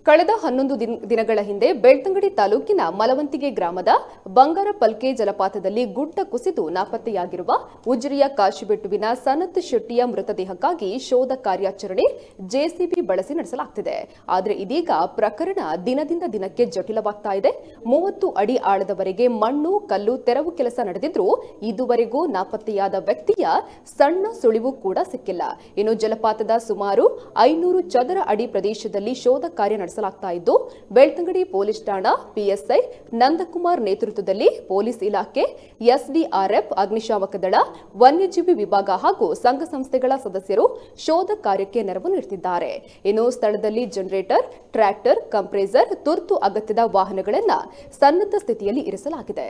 ಕಳೆದ 11 ದಿನಗಳ ಹಿಂದೆ ಬೆಳ್ತಂಗಡಿ ತಾಲೂಕಿನ ಮಲವಂತಿಗೆ ಗ್ರಾಮದ ಬಂಗಾರಪಲ್ಕೆ ಜಲಪಾತದಲ್ಲಿ ಗುಡ್ಡ ಕುಸಿದು ನಾಪತ್ತೆಯಾಗಿರುವ ಉಜಿರೆಯ ಕಾಶಿಬೆಟ್ಟುವಿನ ಸನತ್ ಶೆಟ್ಟಿಯ ಮೃತದೇಹಕ್ಕಾಗಿ ಶೋಧ ಕಾರ್ಯಾಚರಣೆ ಜೆಸಿಬಿ ಬಳಸಿ ನಡೆಸಲಾಗುತ್ತಿದೆ. ಆದರೆ ಇದೀಗ ಪ್ರಕರಣ ದಿನದಿಂದ ದಿನಕ್ಕೆ ಜಟಿಲವಾಗ್ತಾ ಇದೆ. 30 ಅಡಿ ಆಳದವರೆಗೆ ಮಣ್ಣು ಕಲ್ಲು ತೆರವು ಕೆಲಸ ನಡೆದಿದ್ರೂ ಇದುವರೆಗೂ ನಾಪತ್ತೆಯಾದ ವ್ಯಕ್ತಿಯ ಸಣ್ಣ ಸುಳಿವು ಕೂಡ ಸಿಕ್ಕಿಲ್ಲ. ಇನ್ನು ಜಲಪಾತದ ಸುಮಾರು 500 ಚದರ ಅಡಿ ಪ್ರದೇಶದಲ್ಲಿ ಶೋಧ ಕಾರ್ಯ ನಡೆಸಲಾಗ್ತಾ ಇದ್ದು, ಬೆಳ್ತಂಗಡಿ ಪೊಲೀಸ್ ಠಾಣಾ ಪಿಎಸ್ಐ ನಂದಕುಮಾರ್ ನೇತೃತ್ವದಲ್ಲಿ ಪೊಲೀಸ್ ಇಲಾಖೆ, ಎಸ್ಡಿಆರ್ಎಫ್, ಅಗ್ನಿಶಾಮಕ ದಳ, ವನ್ಯಜೀವಿ ವಿಭಾಗ ಹಾಗೂ ಸಂಘ ಸಂಸ್ಥೆಗಳ ಸದಸ್ಯರು ಶೋಧ ಕಾರ್ಯಕ್ಕೆ ನೆರವು ನೀಡುತ್ತಿದ್ದಾರೆ. ಇನ್ನು ಸ್ಥಳದಲ್ಲಿ ಜನರೇಟರ್, ಟ್ರ್ಯಾಕ್ಟರ್, ಕಂಪ್ರೆಸರ್, ತುರ್ತು ಅಗತ್ಯದ ವಾಹನಗಳನ್ನು ಸನ್ನದ್ಧ ಸ್ಥಿತಿಯಲ್ಲಿ ಇರಿಸಲಾಗಿದೆ.